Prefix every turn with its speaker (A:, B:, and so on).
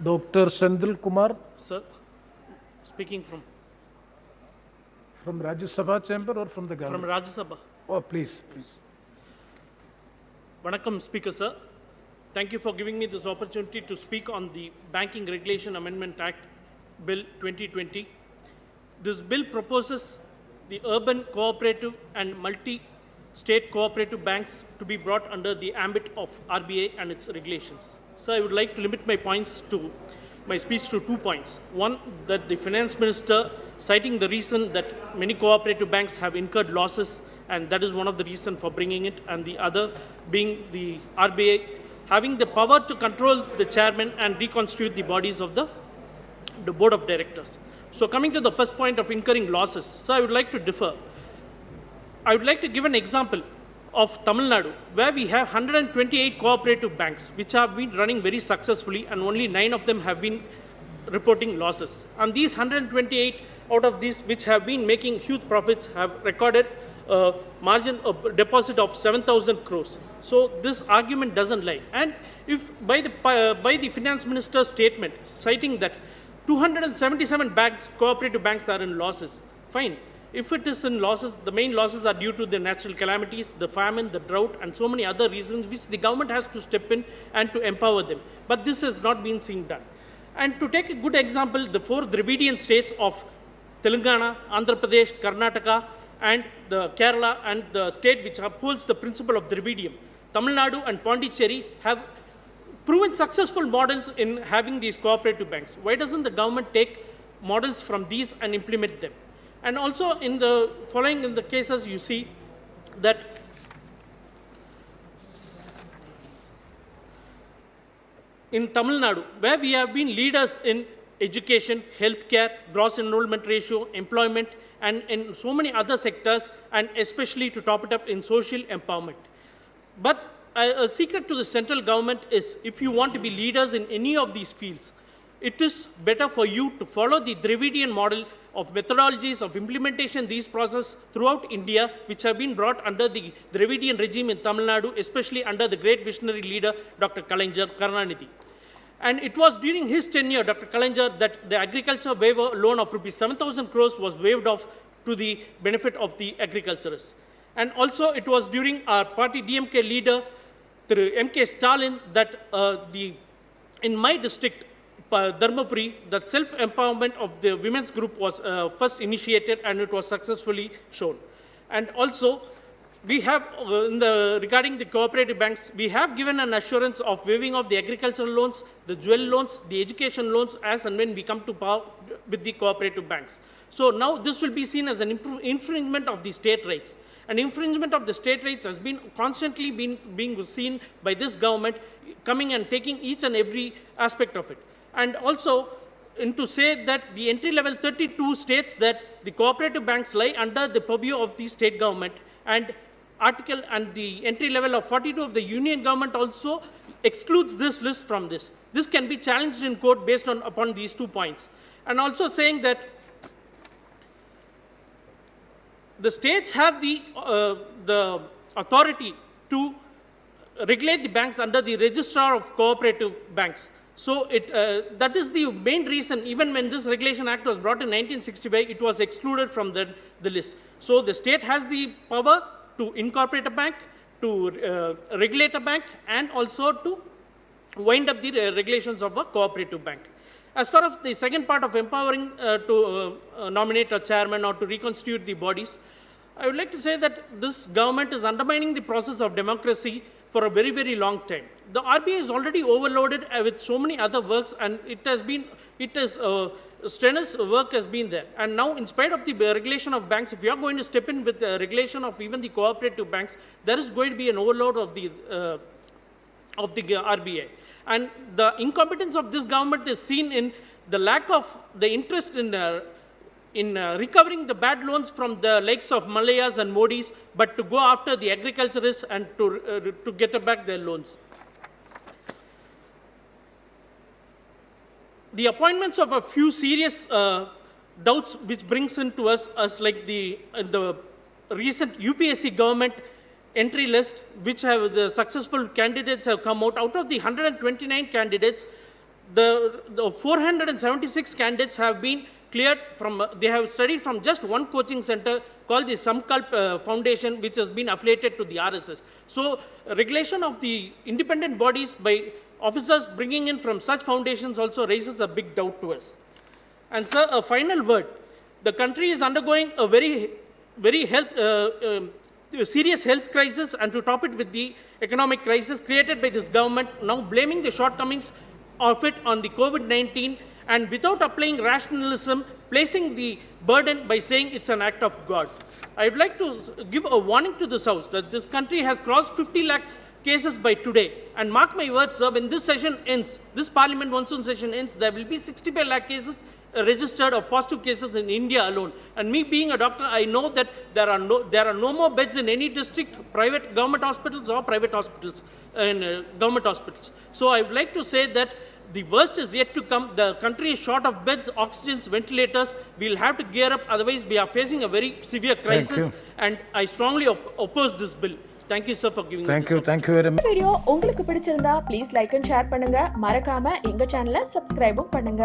A: Dr. Sendil Kumar
B: Sir, speaking
A: from Rajya Sabha chamber or from the government?
B: from Rajya Sabha.
A: Oh, please.
B: Vanakkam, Speaker Sir. Thank you for giving me this opportunity to speak on the Banking Regulation Amendment Act Bill 2020. This bill proposes the urban cooperative and multi-state cooperative banks to be brought under the ambit of RBI and its regulations. So I would like to limit my speech to 2 points. One, that the Finance Minister, citing the reason that many cooperative banks have incurred losses, and that is one of the reasons for bringing it, and the other being the RBI having the power to control the chairman and reconstitute the bodies of the board of directors. So coming to the first point of incurring losses, so I would like to differ. I would like to give an example of Tamil Nadu, where we have 128 cooperative banks, which have been running very successfully, and only 9 of them have been reporting losses. And these 128 out of these, which have been making huge profits, have recorded a deposit of 7,000 crores. So this argument doesn't lie. And if by the finance minister's statement citing that 277 banks, cooperative banks, are in losses, fine. If it is in losses, the main losses are due to the natural calamities, the famine, the drought, and so many other reasons which the government has to step in and to empower them. But this has not been seen done. And to take a good example, the 4 Dravidian states of Telangana, Andhra Pradesh, Karnataka, and the Kerala, and the state which upholds the principle of Dravidian, Tamil Nadu and Pondicherry, have proven successful models in having these cooperative banks. Why doesn't the government take models from these and implement them? And also in the cases, you see that in Tamil Nadu, where we have been leaders in education, healthcare, gross enrollment ratio, employment, and in so many other sectors, and especially to top it up in social empowerment. But a secret to the central government is, if you want to be leaders in any of these fields, it is better for you to follow the Dravidian model of methodologies of implementation these processes throughout India, which have been brought under the Dravidian regime in Tamil Nadu, especially under the great visionary leader, Dr. Karunanidhi. And it was during his tenure, Dr. Kalaignar, that the agriculture waiver loan of rupees 7,000 crores was waived off to the benefit of the agriculturists. And also it was during our party DMK leader, M.K. Stalin, that in my district, Dharmapuri, that self-empowerment of the women's group was first initiated, and it was successfully shown. And also, we have, regarding the cooperative banks, we have given an assurance of waiving of the agricultural loans, the jewel loans, the education loans, as and when we come to power with the cooperative banks. So now this will be seen as an infringement of the state rights. An infringement of the state rights has been constantly being seen by this government, coming and taking each and every aspect of it. And also, to say that the entry-level 32 states that the cooperative banks lie under the purview of the state government, and the entry level of 42 of the union government also excludes this list from this. This can be challenged in court based upon these 2 points. And also saying that the states have the authority to regulate the banks under the Registrar of Cooperative Banks. So that is the main reason, even when this Regulation Act was brought in 1965, it was excluded from the list. So the state has the power to incorporate a bank, to regulate a bank, and also to wind up the regulations of a cooperative bank. As far as the second part of empowering to nominate a chairman or to reconstitute the bodies, I would like to say that this government is undermining the process of democracy for a very, very long time. The RBI is already overloaded with so many other works, and strenuous work has been there. And now, in spite of the regulation of banks, if you are going to step in with the regulation of even the cooperative banks, there is going to be an overload of the RBI. And the incompetence of this government is seen in the lack of the interest in recovering the bad loans from the likes of Malayas and Modis, but to go after the agriculturists and to get back their loans. The appointments of a few serious doubts which brings into us like the recent UPSC government entry list, which have the successful candidates have come out of the 129 candidates, the 476 candidates have been cleared from, they have studied from just one coaching center called the Samkalp Foundation, which has been affiliated to the RSS. So regulation of the independent bodies by officers bringing in from such foundations also raises a big doubt to us. And sir, a final word. The country is undergoing a very serious health crisis, and to top it with the economic crisis created by this government, now blaming the shortcomings of it on the COVID-19, and without applying rationalism, placing the burden by saying it's an act of God. I would like to give a warning to this House that this country has crossed 50 lakh cases by today. And mark my words, sir, when this session ends, this Parliament monsoon session ends, there will be 65 lakh cases registered of positive cases in India alone. And me being a doctor, I know that there are no more beds in any district, private government hospitals or private hospitals and government hospitals. So I would like to say that the worst is yet to come. The country is short of beds, oxygens, ventilators. We'll have to gear up. Otherwise, we are facing a very severe crisis. And I strongly oppose this bill. Thank you, sir, for giving me this
A: Thank you very much.
C: Video உங்களுக்கு பிடிச்சிருந்தா please like and share பண்ணுங்க. மறக்காம எங்க சேனலை சப்ஸ்கிரைபும் பண்ணுங்க.